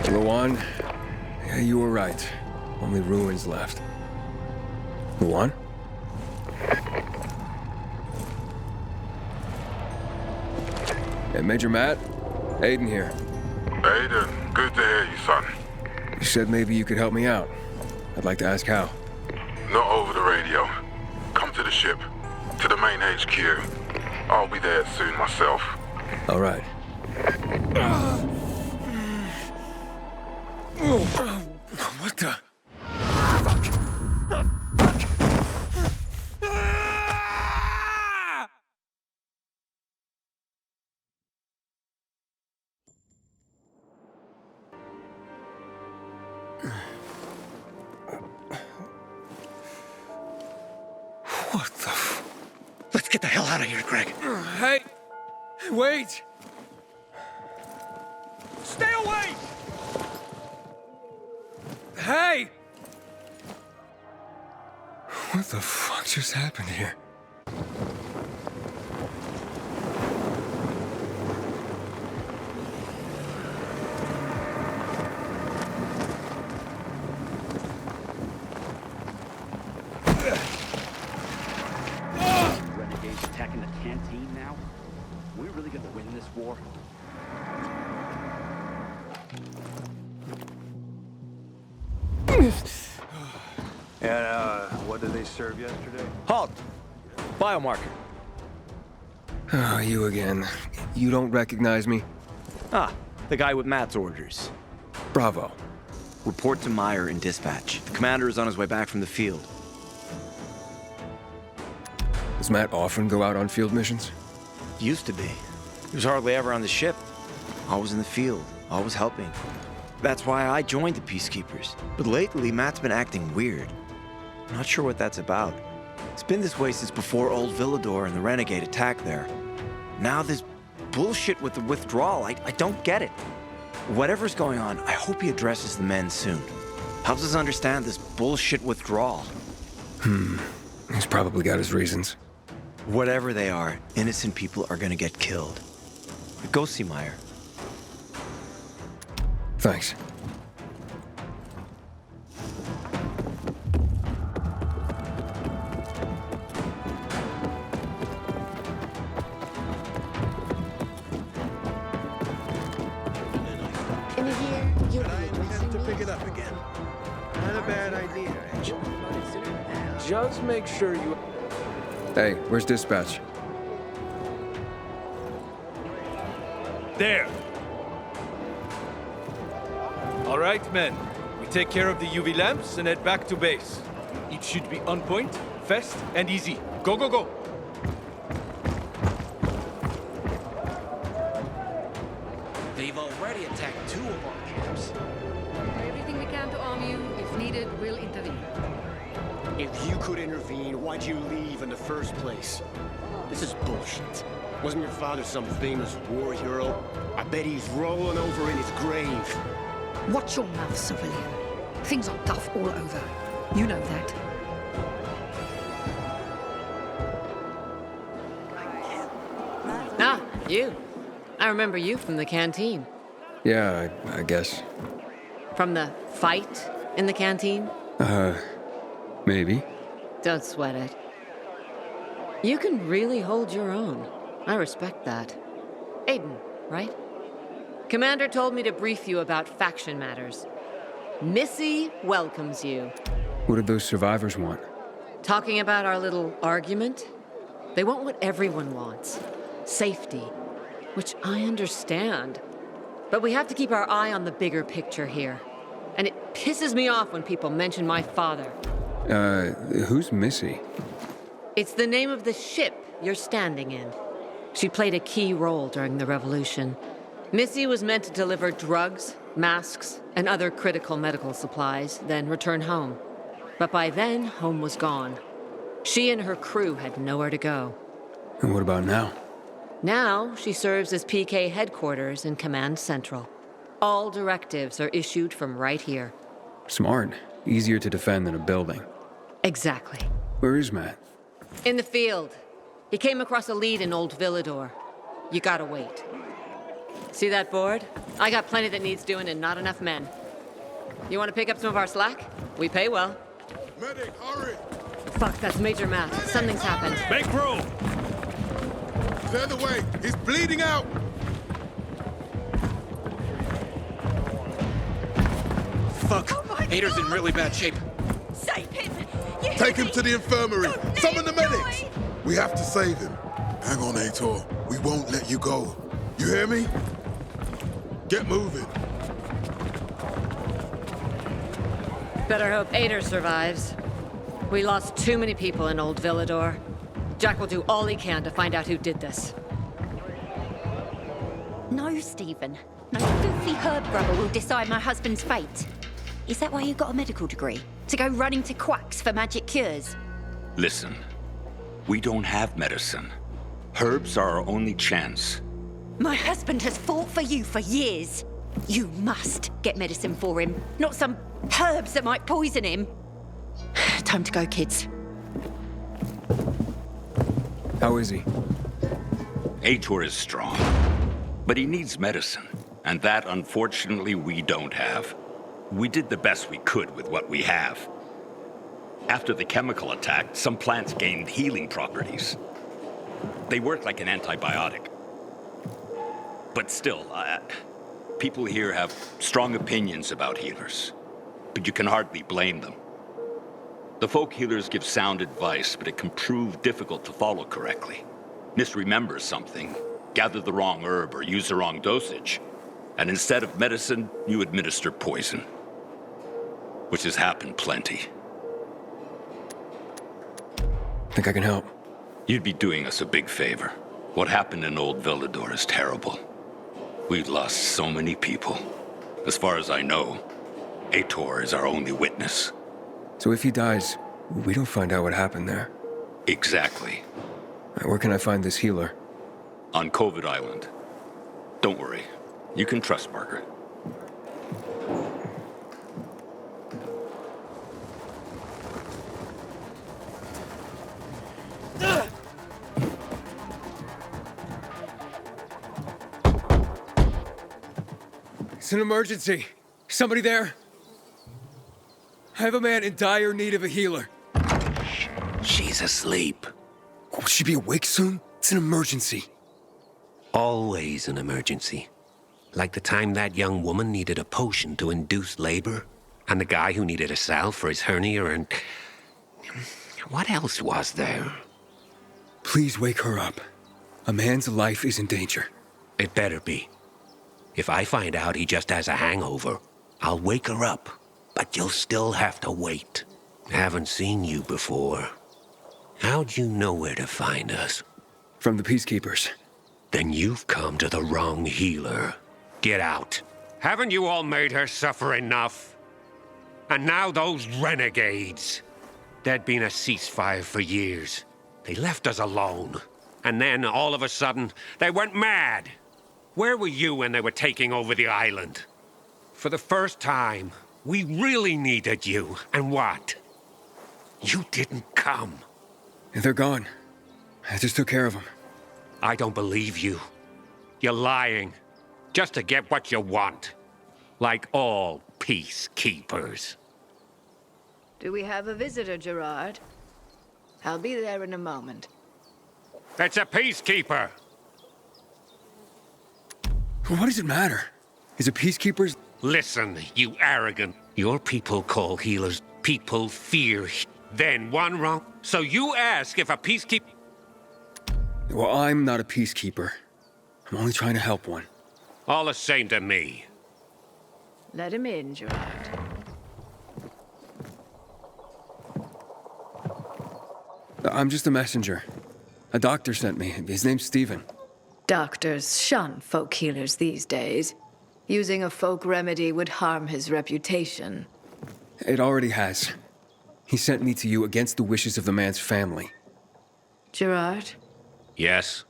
Lawan, yeah, you were right. Only ruins left. Lawan? Hey, Major Matt? Aiden here. Aiden, good to hear you, son. You said maybe you could help me out. I'd like to ask how. Not over the radio. Come to the ship. To the main HQ. I'll be there soon myself. All right. What the? What the Let's get the hell out of here, Greg. Hey! Wait! Stay away! Hey! What the fuck just happened here? Renegades attacking the canteen now? We're really gonna win this war? And, what did they serve yesterday? Halt! Biomarker. Oh, you again. You don't recognize me? Ah, the guy with Matt's orders. Bravo. Report to Meyer in dispatch. The commander is on his way back from the field. Does Matt often go out on field missions? Used to be. He was hardly ever on the ship. Always in the field, always helping. That's why I joined the Peacekeepers. But lately, Matt's been acting weird. I'm not sure what that's about. It's been this way since before old Villador and the Renegade attack there. Now this bullshit with the withdrawal, I don't get it. Whatever's going on, I hope he addresses the men soon. Helps us understand this bullshit withdrawal. He's probably got his reasons. Whatever they are, innocent people are gonna get killed. Go see Meyer. Thanks. In a year, you'll be addressing To me pick it as up again. Not a bad idea, actually. Just make sure you... Hey, where's dispatch? There! All right, men. We take care of the UV lamps and head back to base. It should be on point, fast, and easy. Go, go, go! They've already attacked 2 of our camps. everything we can to arm you. If needed, we'll intervene. If you could intervene, why'd you leave in the first place? This is bullshit. Wasn't your father some famous war hero? I bet he's rolling over in his grave. Watch your mouth, civilian. Things are tough all over. You know that. Ah, you. I remember you from the canteen. Yeah, I guess. From the fight in the canteen? Maybe. Don't sweat it. You can really hold your own. I respect that. Aiden, right? Commander told me to brief you about faction matters. Missy welcomes you. What did those survivors want? Talking about our little argument? They want what everyone wants. Safety. Which I understand. But we have to keep our eye on the bigger picture here. And it pisses me off when people mention my father. Who's Missy? It's the name of the ship you're standing in. She played a key role during the revolution. Missy was meant to deliver drugs, masks, and other critical medical supplies, then return home. But by then, home was gone. She and her crew had nowhere to go. And what about now? Now, she serves as PK headquarters in Command Central. All directives are issued from right here. Smart. Easier to defend than a building. Exactly. Where is Matt? In the field. He came across a lead in Old Villador. You gotta wait. See that board? I got plenty that needs doing and not enough men. You want to pick up some of our slack? We pay well. Medic, hurry! Fuck, that's Major Matt. Something's happened. Make room! Clear the way! He's bleeding out! Fuck! Aitor's in really bad shape. Save him! Take him to the infirmary! Summon the medics! We have to save him. Hang on, Aitor. We won't let you go. You hear me? Get moving. Better hope Aitor survives. We lost too many people in Old Villador. Jack will do all he can to find out who did this. No, Stephen. No filthy herb grubber will decide my husband's fate. Is that why you got a medical degree? To go running to quacks for magic cures? Listen, we don't have medicine. Herbs are our only chance. My husband has fought for you for years. You must get medicine for him, not some herbs that might poison him. Time to go, kids. How is he? Aitor is strong, but he needs medicine, and that, unfortunately, we don't have. We did the best we could with what we have. After the chemical attack, some plants gained healing properties. They work like an antibiotic. But still, people here have strong opinions about healers, but you can hardly blame them. The folk healers give sound advice, but it can prove difficult to follow correctly. Misremember something, gather the wrong herb, or use the wrong dosage, and instead of medicine, you administer poison. Which has happened plenty. Think I can help? You'd be doing us a big favor. What happened in Old Villador is terrible. We've lost so many people. As far as I know, Aitor is our only witness. So if he dies, we don't find out what happened there. Exactly. Where can I find this healer? On COVID Island. Don't worry. You can trust Margaret. It's an emergency. Somebody there? I have a man in dire need of a healer. She's asleep. Will she be awake soon? It's an emergency. Always an emergency. Like the time that young woman needed a potion to induce labor, and the guy who needed a salve for his hernia, and... what else was there? Please wake her up. A man's life is in danger. It better be. If I find out he just has a hangover, I'll wake her up. But you'll still have to wait. Haven't seen you before. How'd you know where to find us? From the Peacekeepers. Then you've come to the wrong healer. Get out. Haven't you all made her suffer enough? And now those renegades. There'd been a ceasefire for years. They left us alone. And then, all of a sudden, they went mad. Where were you when they were taking over the island? For the first time, we really needed you. And what? You didn't come. They're gone. I just took care of them. I don't believe you. You're lying. Just to get what you want. Like all peacekeepers. Do we have a visitor, Gerard? I'll be there in a moment. It's a peacekeeper! What does it matter? Is it Peacekeepers? Listen, you arrogant. Your people call healers people fear. Then one wrong. So you ask if a peacekeeper... Well, I'm not a peacekeeper. I'm only trying to help one. All the same to me. Let him in, Gerard. I'm just a messenger. A doctor sent me. His name's Stephen. Doctors shun folk healers these days. Using a folk remedy would harm his reputation. It already has. He sent me to you against the wishes of the man's family. Gerard? Yes?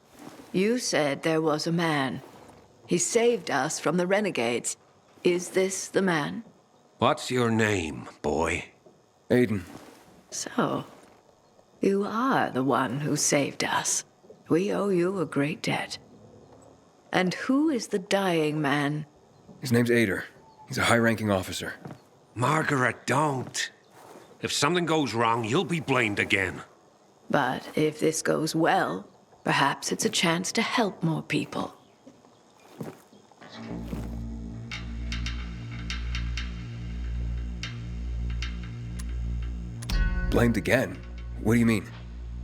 You said there was a man. He saved us from the renegades. Is this the man? What's your name, boy? Aiden. So, you are the one who saved us. We owe you a great debt. And who is the dying man? His name's Aitor. He's a high-ranking officer. Margaret, don't. If something goes wrong, you'll be blamed again. But if this goes well, perhaps it's a chance to help more people. Blamed again? What do you mean?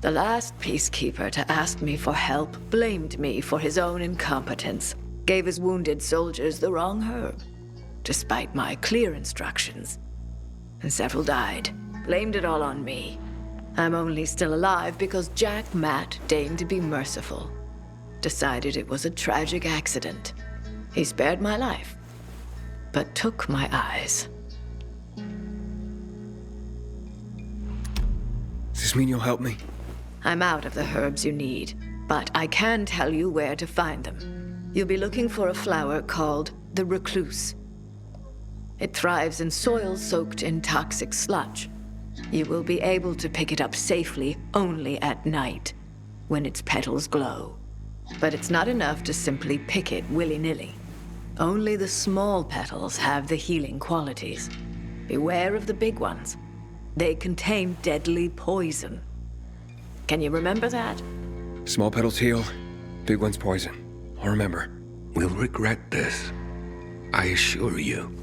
The last peacekeeper to ask me for help blamed me for his own incompetence, gave his wounded soldiers the wrong herb, despite my clear instructions. And several died. Blamed it all on me. I'm only still alive because Jack Matt deigned to be merciful. Decided it was a tragic accident. He spared my life, but took my eyes. Does this mean you'll help me? I'm out of the herbs you need, but I can tell you where to find them. You'll be looking for a flower called the recluse. It thrives in soil soaked in toxic sludge. You will be able to pick it up safely only at night, when its petals glow. But it's not enough to simply pick it willy-nilly. Only the small petals have the healing qualities. Beware of the big ones. They contain deadly poison. Can you remember that? Small petals heal, big ones poison. I'll remember. We'll regret this. I assure you.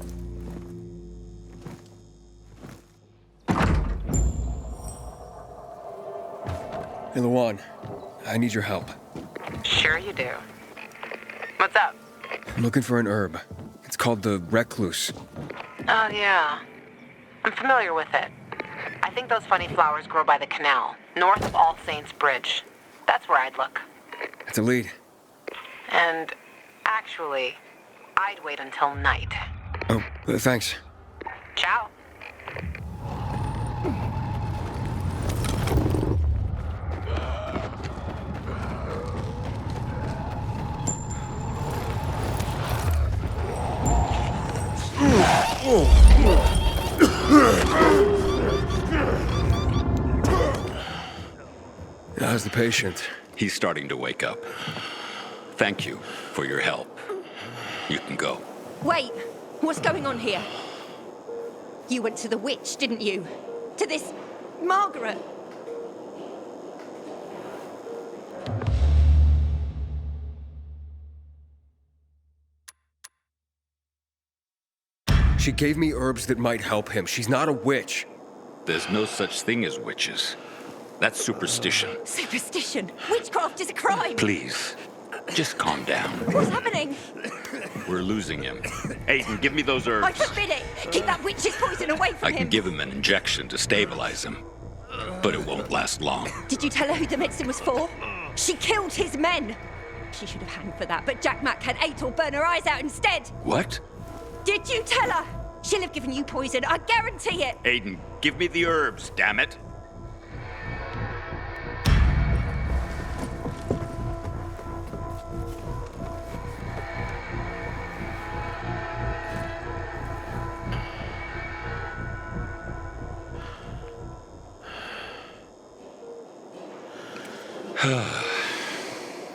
Hey, Lawan. I need your help. Sure you do. What's up? I'm looking for an herb. It's called the recluse. Oh, yeah. I'm familiar with it. I think those funny flowers grow by the canal, north of All Saints Bridge. That's where I'd look. That's a lead. And actually, I'd wait until night. Oh, thanks. Ciao. How's the patient? He's starting to wake up. Thank you for your help. You can go. Wait, what's going on here? You went to the witch, didn't you? To this Margaret? She gave me herbs that might help him. She's not a witch. There's no such thing as witches. That's superstition. Superstition? Witchcraft is a crime! Please, just calm down. What's happening? We're losing him. Aiden, give me those herbs. I forbid it! Keep that witch's poison away from I him! can give him an injection to stabilize him, but it won't last long. Did you tell her who the medicine was for? She killed his men! She should have hanged for that, but Jack Mack had Aitor burn her eyes out instead! What? Did you tell her? She'll have given you poison, I guarantee it! Aiden, give me the herbs, damn it!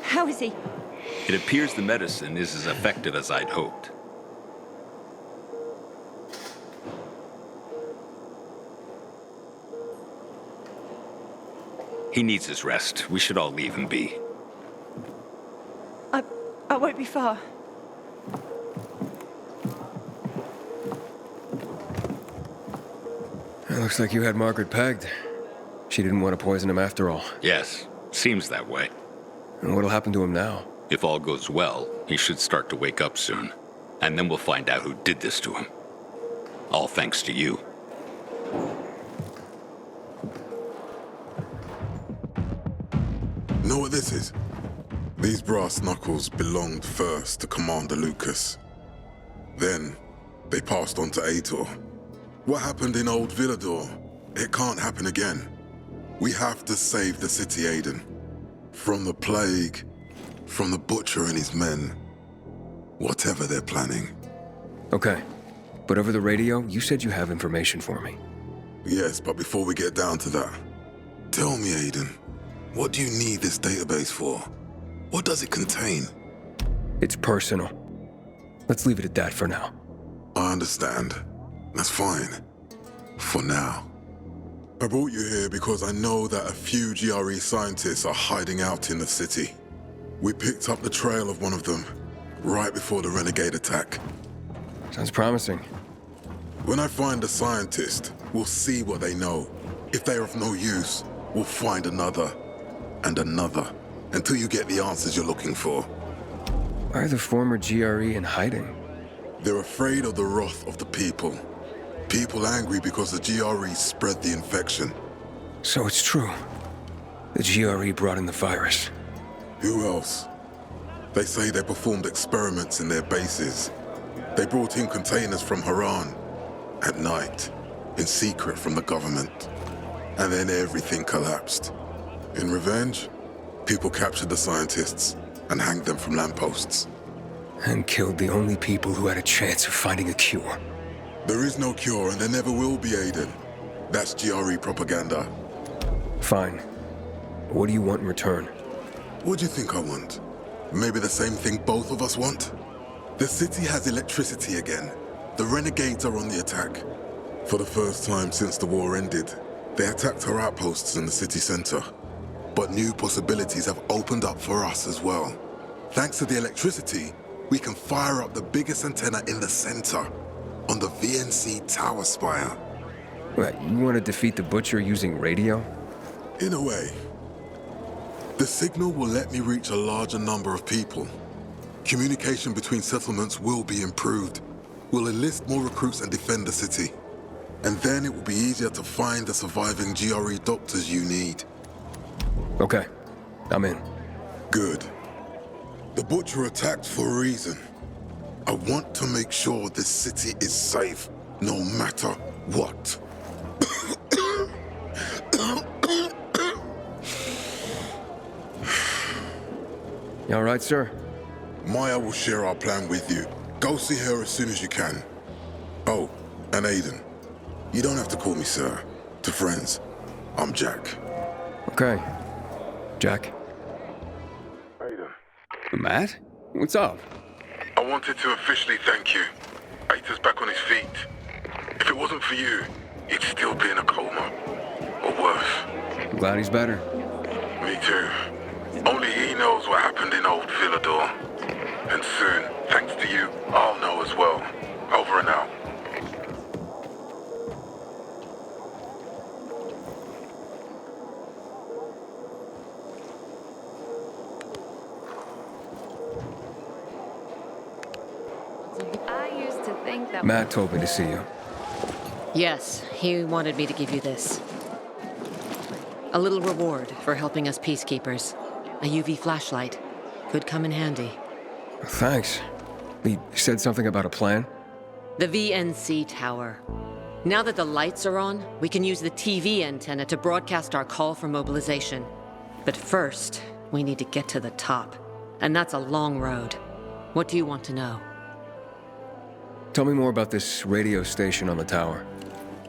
How is he? It appears the medicine is as effective as I'd hoped. He needs his rest. We should all leave him be. I won't be far. It looks like you had Margaret pegged. She didn't want to poison him after all. Yes, seems that way. And what'll happen to him now? If all goes well, he should start to wake up soon. And then we'll find out who did this to him. All thanks to you. Know what this is? These brass knuckles belonged first to Commander Lucas. Then, they passed on to Aitor. What happened in Old Villador? It can't happen again. We have to save the city, Aiden. From the plague from the Butcher and his men. Whatever they're planning. Okay. But over the radio, you said you have information for me. Yes, but before we get down to that, tell me, Aiden, what do you need this database for? What does it contain? It's personal. Let's leave it at that for now. I understand. That's fine. For now. I brought you here because I know that a few GRE scientists are hiding out in the city. We picked up the trail of one of them right before the renegade attack. Sounds promising. When I find a scientist, we'll see what they know. If they're of no use, we'll find another and another until you get the answers you're looking for. Why are the former GRE in hiding? They're afraid of the wrath of the people. People angry because the GRE spread the infection. So it's true. The GRE brought in the virus. Who else? They say they performed experiments in their bases. They brought in containers from Haran at night, in secret from the government. And then everything collapsed. In revenge, people captured the scientists and hanged them from lampposts. And killed the only people who had a chance of finding a cure. There is no cure and there never will be, Aiden. That's GRE propaganda. Fine. What do you want in return? What do you think I want? Maybe the same thing both of us want? The city has electricity again. The renegades are on the attack. For the first time since the war ended, they attacked our outposts in the city center. But new possibilities have opened up for us as well. Thanks to the electricity, we can fire up the biggest antenna in the center, on the VNC tower spire. What, you want to defeat the Butcher using radio? In a way. The signal will let me reach a larger number of people. Communication between settlements will be improved. We'll enlist more recruits and defend the city. And then it will be easier to find the surviving GRE doctors you need. Okay, I'm in. Good. The Butcher attacked for a reason. I want to make sure this city is safe, no matter what. You all right, sir? Maya will share our plan with you. Go see her as soon as you can. Oh, and Aiden. You don't have to call me sir. To friends, I'm Jack. Okay. Jack. Aiden. Matt? What's up? I wanted to officially thank you. Aitor's back on his feet. If it wasn't for you, he'd still be in a coma. Or worse. I'm glad he's better. Me too. Only he knows what happened in old Villador. And soon, thanks to you, I'll know as well. Over and out. I used to think that... Matt told me to see you. Yes, he wanted me to give you this. A little reward for helping us peacekeepers. A UV flashlight. Could come in handy. Thanks. He said something about a plan? The VNC tower. Now that the lights are on, we can use the TV antenna to broadcast our call for mobilization. But first, we need to get to the top. And that's a long road. What do you want to know? Tell me more about this radio station on the tower.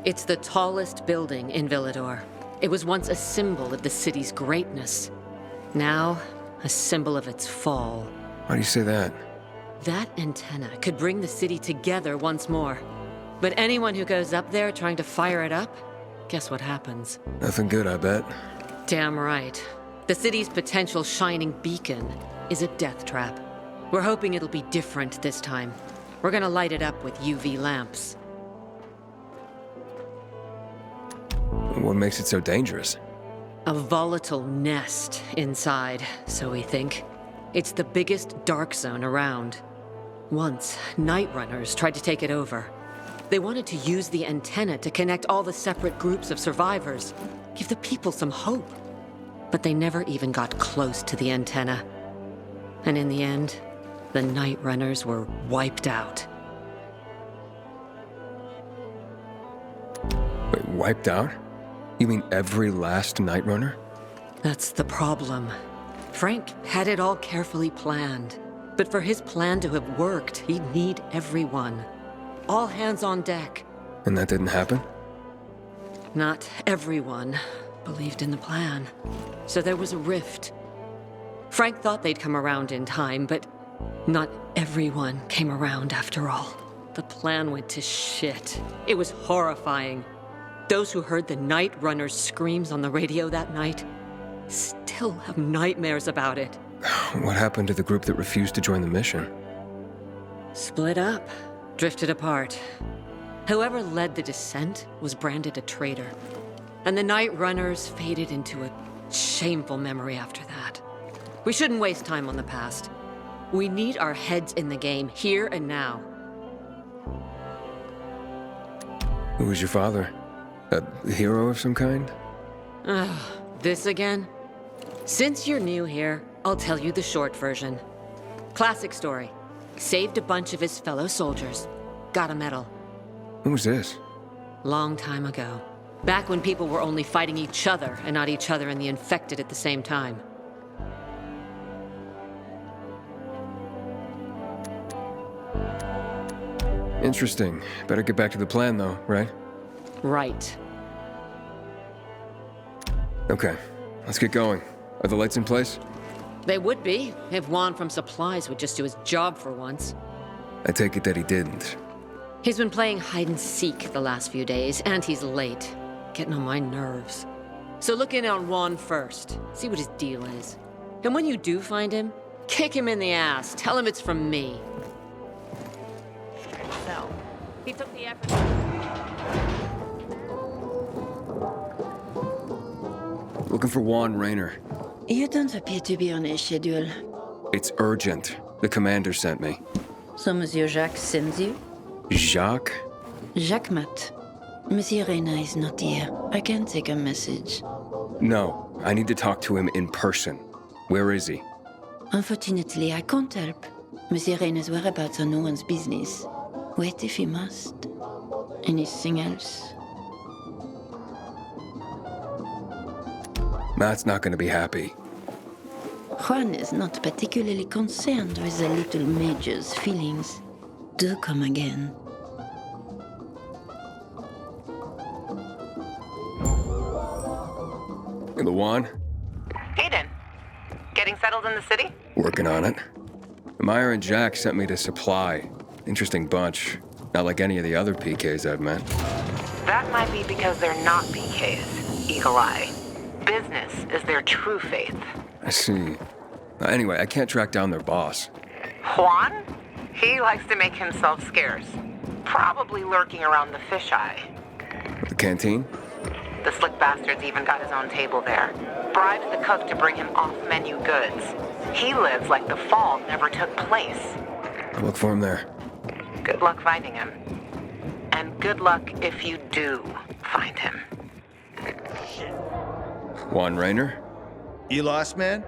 It's the tallest building in Villador. It was once a symbol of the city's greatness. Now, a symbol of its fall. Why do you say that? That antenna could bring the city together once more. But anyone who goes up there trying to fire it up, guess what happens? Nothing good, I bet. Damn right. The city's potential shining beacon is a death trap. We're hoping it'll be different this time. We're gonna light it up with UV lamps. What makes it so dangerous? A volatile nest inside, so we think. It's the biggest dark zone around. Once, night runners tried to take it over. They wanted to use the antenna to connect all the separate groups of survivors, give the people some hope. But they never even got close to the antenna. And in the end, the night runners were wiped out. Wait, wiped out? You mean every last night runner? That's the problem. Frank had it all carefully planned. But for his plan to have worked, he'd need everyone. All hands on deck. And that didn't happen? Not everyone believed in the plan. So there was a rift. Frank thought they'd come around in time, but not everyone came around after all. The plan went to shit. It was horrifying. Those who heard the Night Runner's screams on the radio that night still have nightmares about it. What happened to the group that refused to join the mission? Split up, drifted apart. Whoever led the descent was branded a traitor. And the Night Runners faded into a shameful memory after that. We shouldn't waste time on the past. We need our heads in the game, here and now. Who was your father? A hero of some kind? This again? Since you're new here, I'll tell you the short version. Classic story. Saved a bunch of his fellow soldiers. Got a medal. When was this? Long time ago. Back when people were only fighting each other and not each other and the infected at the same time. Interesting. Better get back to the plan, though, right? Right. Okay, let's get going. Are the lights in place? They would be, if Juan from Supplies would just do his job for once. I take it that he didn't. He's been playing hide and seek the last few days, and he's late. Getting on my nerves. So look in on Juan first. See what his deal is. And when you do find him, kick him in the ass. Tell him it's from me. So, he took the effort. Looking for Juan Raynor. You don't appear to be on a schedule. It's urgent. The commander sent me. So Monsieur Jacques sends you? Jacques? Jacques Mat. Monsieur Reina is not here. I can take a message. No, I need to talk to him in person. Where is he? Unfortunately, I can't help. Monsieur Reina's whereabouts are no one's business. Wait if he must. Anything else? Matt's not gonna be happy. Juan is not particularly concerned with the little major's feelings. Do come again. Lawan? Hayden, getting settled in the city? Working on it. Meyer and Jack sent me to Supply. Interesting bunch. Not like any of the other PKs I've met. That might be because they're not PKs, Eagle Eye. Business is their true faith. I see. Anyway, I can't track down their boss. Juan? He likes to make himself scarce. Probably lurking around the fisheye. The canteen? The slick bastard's even got his own table there. Bribes the cook to bring him off-menu goods. He lives like the fall never took place. I'll look for him there. Good luck finding him. And good luck if you do find him. Juan Raynor? You lost, man?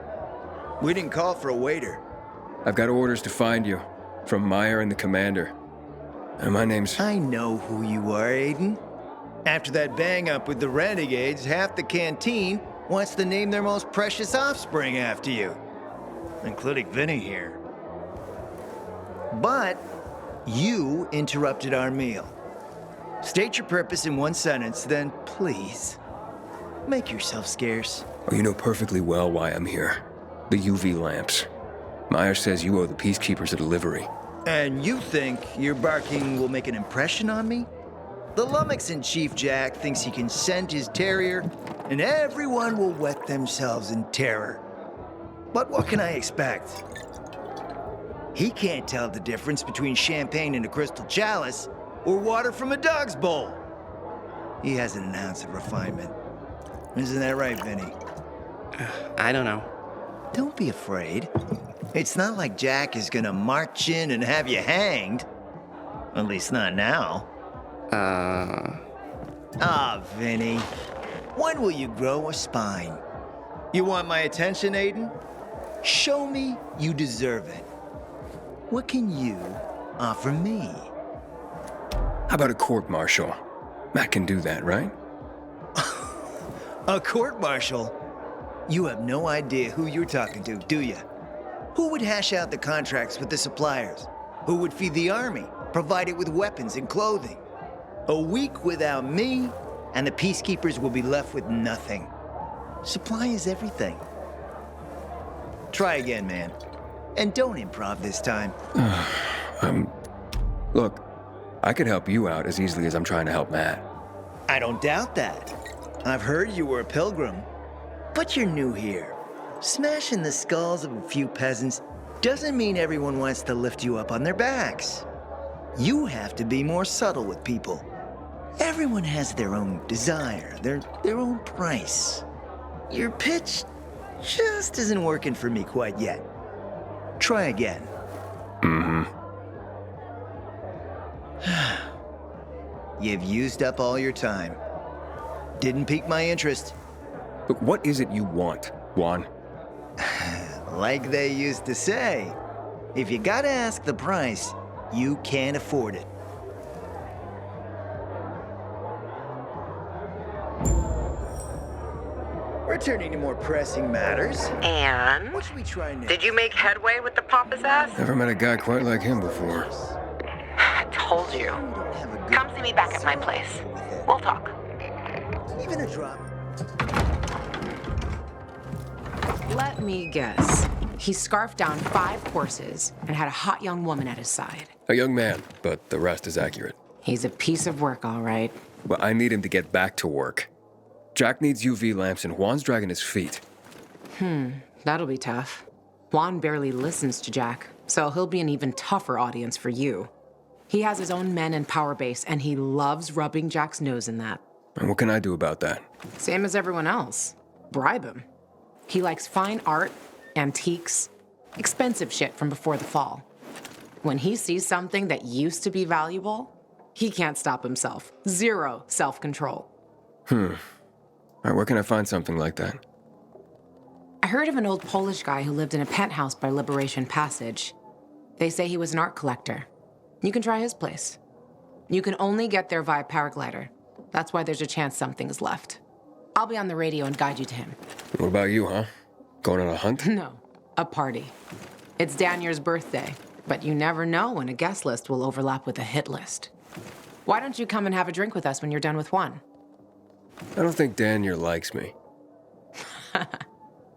We didn't call for a waiter. I've got orders to find you. From Meyer and the commander. And my name's... I know who you are, Aiden. After that bang-up with the renegades, half the canteen wants to name their most precious offspring after you. Including Vinny here. But you interrupted our meal. State your purpose in one sentence, then please, make yourself scarce. Oh, you know perfectly well why I'm here. The UV lamps. Meyer says you owe the Peacekeepers a delivery. And you think your barking will make an impression on me? The lummox-in-chief Jack thinks he can scent his terrier, and everyone will wet themselves in terror. But what can I expect? He can't tell the difference between champagne in a crystal chalice or water from a dog's bowl. He hasn't an ounce of refinement. Isn't that right, Vinny? I don't know. Don't be afraid. It's not like Jack is gonna march in and have you hanged. At least not now. Vinny. When will you grow a spine? You want my attention, Aiden? Show me you deserve it. What can you offer me? How about a court-martial? Matt can do that, right? A court-martial? You have no idea who you're talking to, do you? Who would hash out the contracts with the suppliers? Who would feed the army, provide it with weapons and clothing? A week without me, and the peacekeepers will be left with nothing. Supply is everything. Try again, man. And don't improv this time. Look, I could help you out as easily as I'm trying to help Matt. I don't doubt that. I've heard you were a pilgrim, but you're new here. Smashing the skulls of a few peasants doesn't mean everyone wants to lift you up on their backs. You have to be more subtle with people. Everyone has their own desire, their own price. Your pitch just isn't working for me quite yet. Try again. You've used up all your time. Didn't pique my interest. But what is it you want, Juan? Like they used to say, if you gotta ask the price, you can't afford it. Returning to more pressing matters. And? What should we try next? Did you make headway with the pompous ass? Never met a guy quite like him before. I told you. Come see me back at my place. We'll talk. Even a drop. Let me guess. He scarfed down 5 horses and had a hot young woman at his side. A young man, but the rest is accurate. He's a piece of work, all right. Well, I need him to get back to work. Jack needs UV lamps and Juan's dragging his feet. That'll be tough. Juan barely listens to Jack, so he'll be an even tougher audience for you. He has his own men and power base, and he loves rubbing Jack's nose in that. And what can I do about that? Same as everyone else. Bribe him. He likes fine art, antiques, expensive shit from before the fall. When he sees something that used to be valuable, he can't stop himself. 0 self-control. All right, where can I find something like that? I heard of an old Polish guy who lived in a penthouse by Liberation Passage. They say he was an art collector. You can try his place. You can only get there via paraglider. That's why there's a chance something's left. I'll be on the radio and guide you to him. What about you, huh? Going on a hunt? No, a party. It's Danier's birthday, but you never know when a guest list will overlap with a hit list. Why don't you come and have a drink with us when you're done with Juan? I don't think Danier likes me.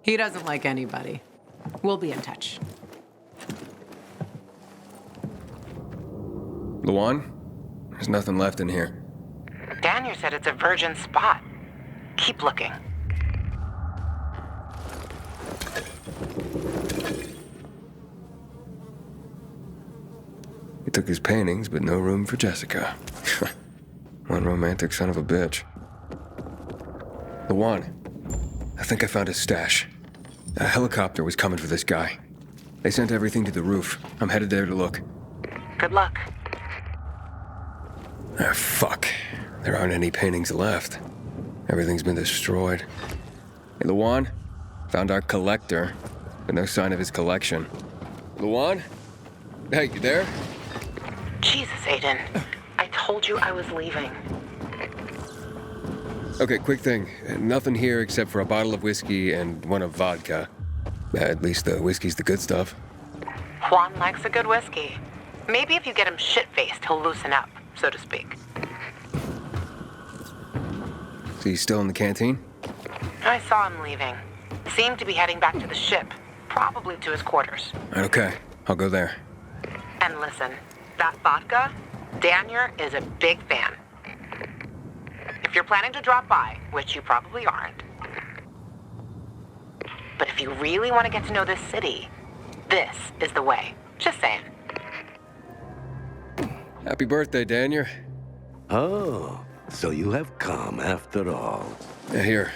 He doesn't like anybody. We'll be in touch. Lawan? There's nothing left in here. Daniel said it's a virgin spot. Keep looking. He took his paintings, but no room for Jessica. One romantic son of a bitch. Lawan, I think I found his stash. A helicopter was coming for this guy. They sent everything to the roof. I'm headed there to look. Good luck. Ah, fuck. There aren't any paintings left. Everything's been destroyed. Hey, Lawan, found our collector, but no sign of his collection. Lawan? Hey, you there? Jesus, Aiden. I told you I was leaving. Okay, quick thing. Nothing here except for a bottle of whiskey and one of vodka. At least the whiskey's the good stuff. Juan likes a good whiskey. Maybe if you get him shit-faced, he'll loosen up, so to speak. So he's still in the canteen? I saw him leaving. Seemed to be heading back to the ship, probably to his quarters. Okay, I'll go there. And listen, that vodka, Daniel is a big fan. If you're planning to drop by, which you probably aren't, but if you really want to get to know this city, this is the way. Just saying. Happy birthday, Daniel. Oh, so you have come after all. Yeah, here.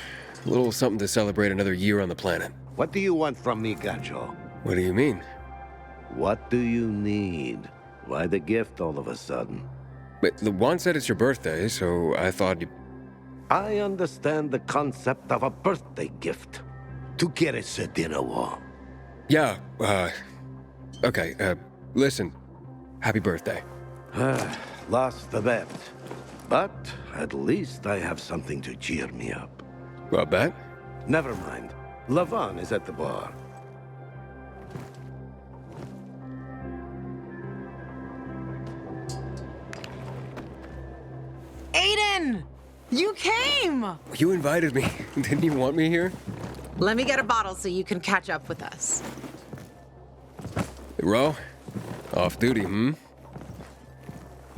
A little something to celebrate another year on the planet. What do you want from me, GADJO'? What do you mean? What do you need? Why the gift all of a sudden? But Juan said it's your birthday, so I thought you... I understand the concept of a birthday gift. Tu quieres a dinner war? Yeah, okay, listen. Happy birthday. Lost the bet. But at least I have something to cheer me up. A bet? Never mind. Lawan is at the bar. Aiden! You came! You invited me. Didn't you want me here? Let me get a bottle so you can catch up with us. Ro? Off duty, hmm?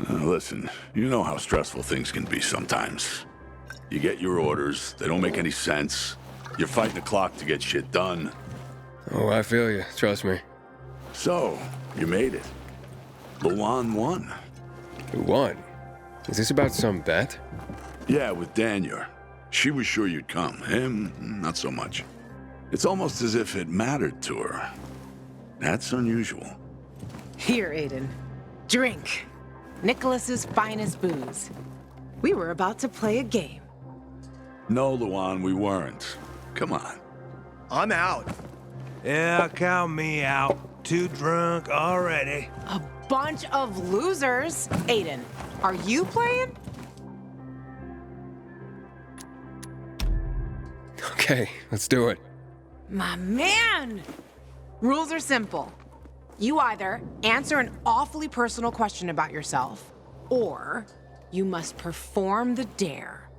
Listen, you know how stressful things can be sometimes. You get your orders, they don't make any sense. You're fighting the clock to get shit done. Oh, I feel you. Trust me. So, you made it. Lawan won. Who won? Is this about some bet? Yeah, with Daniel. She was sure you'd come. Him, not so much. It's almost as if it mattered to her. That's unusual. Here, Aiden. Drink. Nicholas's finest booze. We were about to play a game. No, Lawan, we weren't. Come on. I'm out. Yeah, count me out. Too drunk already. A bunch of losers. Aiden, are you playing? Okay, let's do it. My man! Rules are simple. You either answer an awfully personal question about yourself, or you must perform the dare.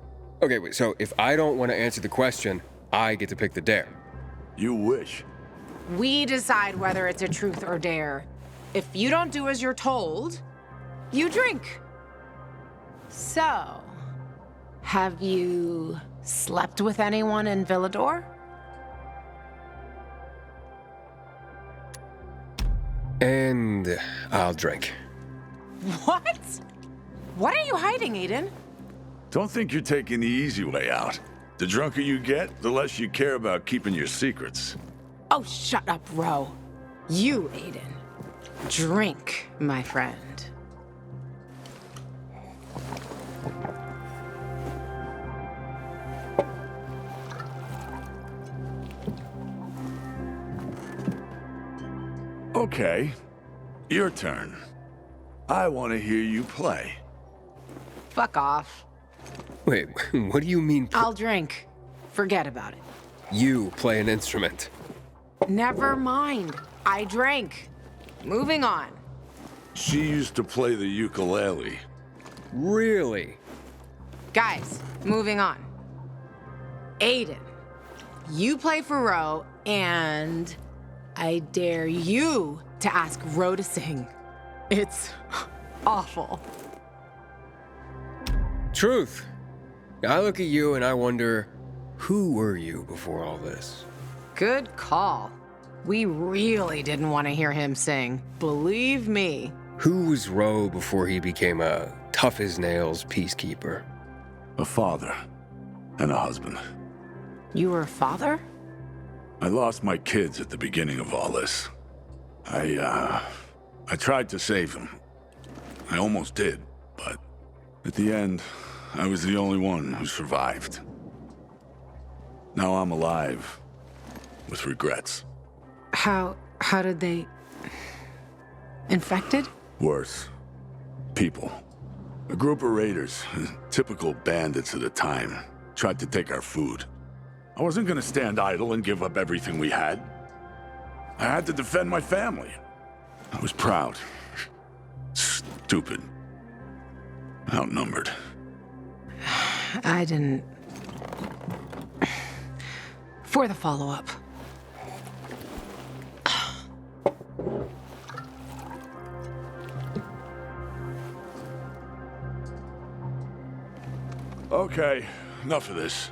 Okay, wait, so if I don't want to answer the question, I get to pick the dare. You wish. We decide whether it's a truth or dare. If you don't do as you're told, you drink. So, have you slept with anyone in Villador? And I'll drink. What? What are you hiding, Aiden? Don't think you're taking the easy way out. The drunker you get, the less you care about keeping your secrets. Oh, shut up, Ro. You, Aiden. Drink, my friend. Okay, your turn. I want to hear you play. Fuck off. Wait, what do you mean? I'll drink. Forget about it. You play an instrument. Never mind. I drank. Moving on. She used to play the ukulele. Really? Guys, moving on. Aiden, you play for Ro, and I dare you to ask Ro to sing. It's awful. Truth. I look at you and I wonder, who were you before all this? Good call. We really didn't want to hear him sing. Believe me. Who was Ro before he became a tough-as-nails peacekeeper? A father and a husband. You were a father? I lost my kids at the beginning of all this. I tried to save them. I almost did, but at the end, I was the only one who survived. Now I'm alive, with regrets. How did they... Infected? Worse. People. A group of raiders, typical bandits of the time, tried to take our food. I wasn't gonna stand idle and give up everything we had. I had to defend my family. I was proud. Stupid. Outnumbered. I didn't... For the follow-up. Okay, enough of this.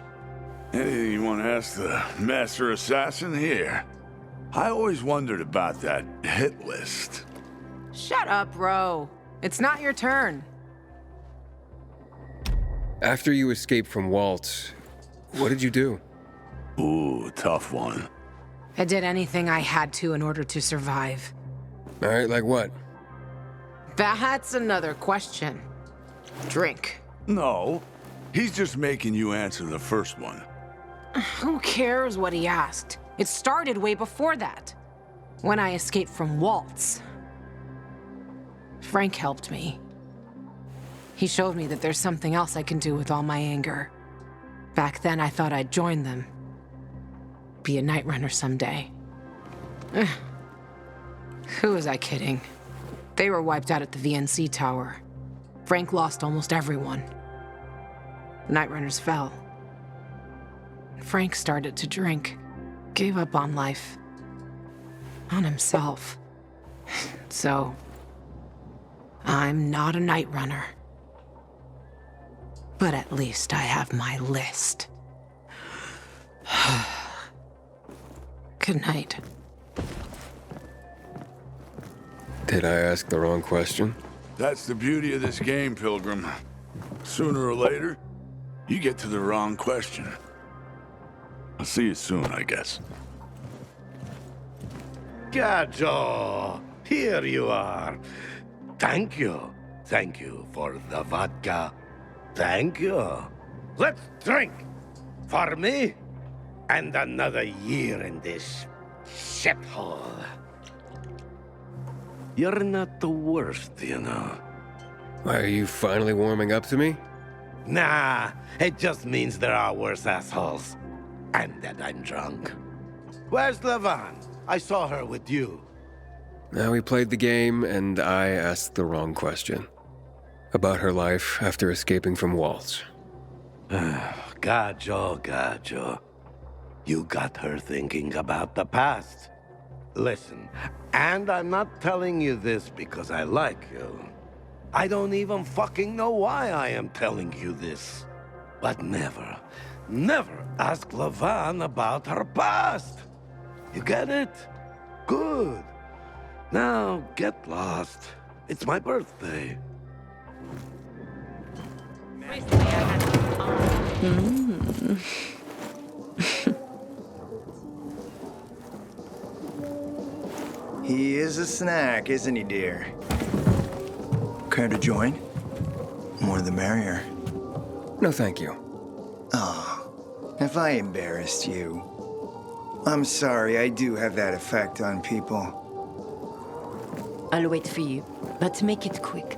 Anything you want to ask the Master Assassin here? I always wondered about that hit list. Shut up, Ro. It's not your turn. After you escaped from Waltz, what did you do? Ooh, tough one. I did anything I had to in order to survive. All right, like what? That's another question. Drink. No, he's just making you answer the first one. Who cares what he asked? It started way before that. When I escaped from Waltz. Frank helped me. He showed me that there's something else I can do with all my anger. Back then, I thought I'd join them. be a night runner someday. Who was I kidding? They were wiped out at the VNC tower. Frank lost almost everyone. The night runners fell. Frank started to drink, gave up on life, on himself. So, I'm not a night runner. But at least I have my list. Good night. Did I ask the wrong question? That's the beauty of this game, Pilgrim. Sooner or later, you get to the wrong question. I'll see you soon, I guess. GADJO, here you are. Thank you. Thank you for the vodka. Thank you. Let's drink. For me, and another year in this shithole. You're not the worst, you know. Why, are you finally warming up to me? Nah, it just means there are worse assholes. And that I'm drunk. Where's Lawan? I saw her with you. Now we played the game, and I asked the wrong question. About her life after escaping from Waltz. GADJO. You got her thinking about the past. Listen, and I'm not telling you this because I like you. I don't even fucking know why I am telling you this. But never ask Lawan about her past. You get it? Good. Now, get lost. It's my birthday. He is a snack, isn't he, dear? Care to join? More the merrier. No, thank you. Oh, if I embarrassed you. I'm sorry, I do have that effect on people. I'll wait for you, but make it quick.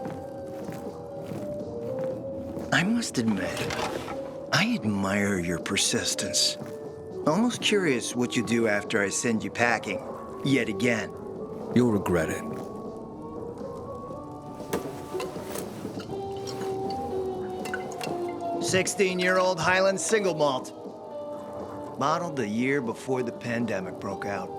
I must admit, I admire your persistence. Almost curious what you do after I send you packing, yet again. You'll regret it. "16-year-old Highland single malt. Bottled the year before the pandemic broke out.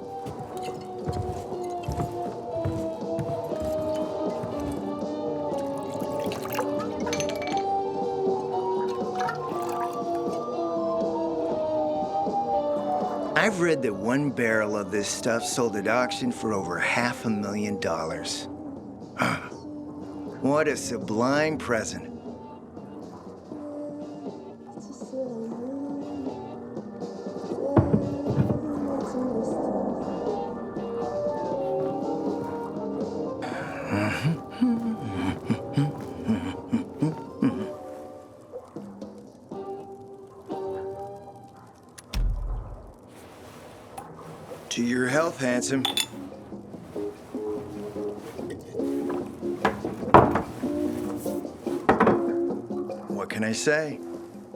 I've read that one barrel of this stuff sold at auction for over $500,000. What a sublime present. To your health, handsome. What can I say?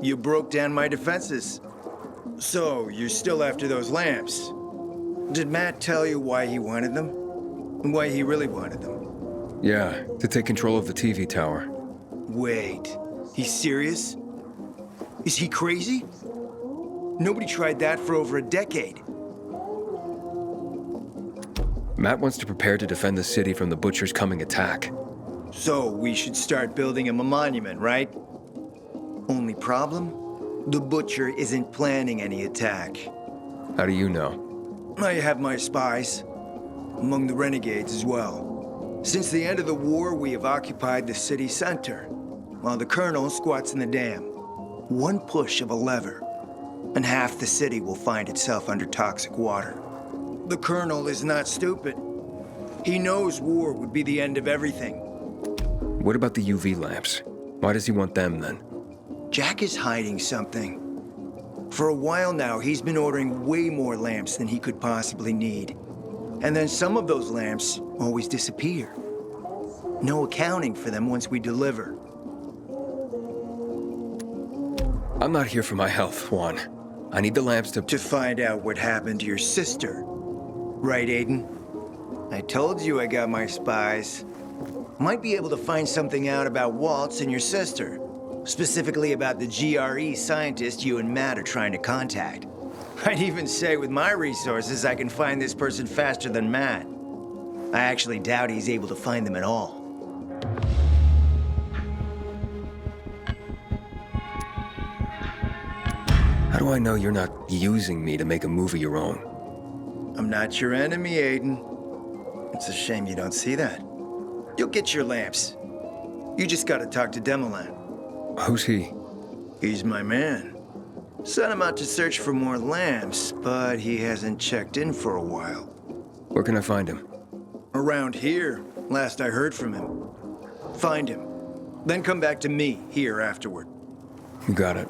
You broke down my defenses. So, you're still after those lamps. Did Matt tell you why he wanted them? Why he really wanted them? Yeah, to take control of the TV tower. Wait, he's serious? Is he crazy? Nobody tried that for over a decade. Matt wants to prepare to defend the city from the Butcher's coming attack. So, we should start building him a monument, right? Only problem? The Butcher isn't planning any attack. How do you know? I have my spies. Among the renegades as well. Since the end of the war, we have occupied the city center, while the Colonel squats in the dam. One push of a lever, and half the city will find itself under toxic water. The Colonel is not stupid. He knows war would be the end of everything. What about the UV lamps? Why does he want them then? Jack is hiding something. For a while now, he's been ordering way more lamps than he could possibly need. And then some of those lamps always disappear. No accounting for them once we deliver. I'm not here for my health, Juan. I need the lamps To find out what happened to your sister. Right, Aiden? I told you I got my spies. Might be able to find something out about Waltz and your sister. Specifically about the GRE scientist you and Matt are trying to contact. I'd even say with my resources, I can find this person faster than Matt. I actually doubt he's able to find them at all. How do I know you're not using me to make a move of your own? I'm not your enemy, Aiden. It's a shame you don't see that. You'll get your lamps. You just gotta talk to Demolan. Who's he? He's my man. Sent him out to search for more lamps, but he hasn't checked in for a while. Where can I find him? Around here, last I heard from him. Find him. Then come back to me here afterward. You got it.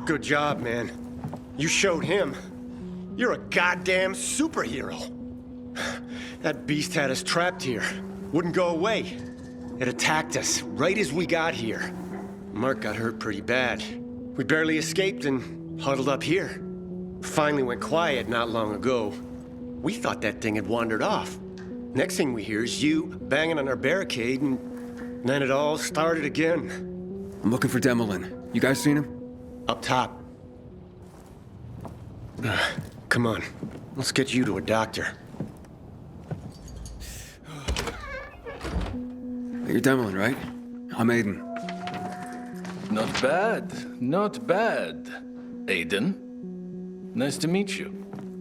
Good job, man. You showed him. You're a goddamn superhero. That beast had us trapped here. Wouldn't go away. It attacked us right as we got here. Mark got hurt pretty bad. We barely escaped and huddled up here. Finally went quiet not long ago. We thought that thing had wandered off. Next thing we hear is you banging on our barricade, and then it all started again. I'm looking for Demolan. You guys seen him? Up top. Come on, let's get you to a doctor. You're Demolan, right? I'm Aiden. Not bad, not bad. Aiden, nice to meet you.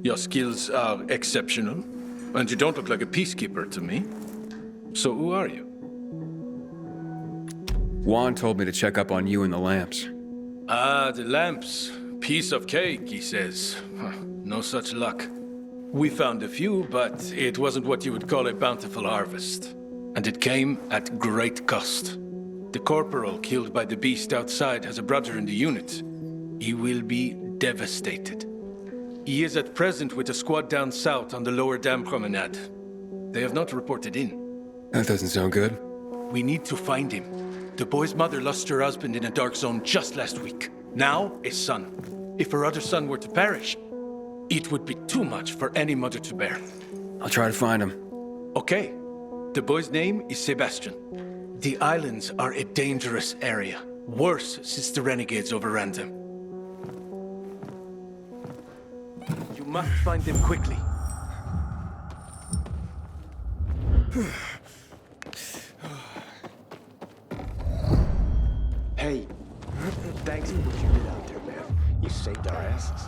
Your skills are exceptional, and you don't look like a peacekeeper to me. So who are you? Juan told me to check up on you and the lamps. Ah, the lamps. Piece of cake, he says. Huh, no such luck. We found a few, but it wasn't what you would call a bountiful harvest. And it came at great cost. The corporal killed by the beast outside has a brother in the unit. He will be devastated. He is at present with a squad down south on the lower dam promenade. They have not reported in. That doesn't sound good. We need to find him. The boy's mother lost her husband in a dark zone just last week. Now, a son. If her other son were to perish, it would be too much for any mother to bear. I'll try to find him. Okay. The boy's name is Sebastian. The islands are a dangerous area. Worse since the renegades overran them. You must find them quickly. Hey, thanks for what you did out there, man. You saved our asses.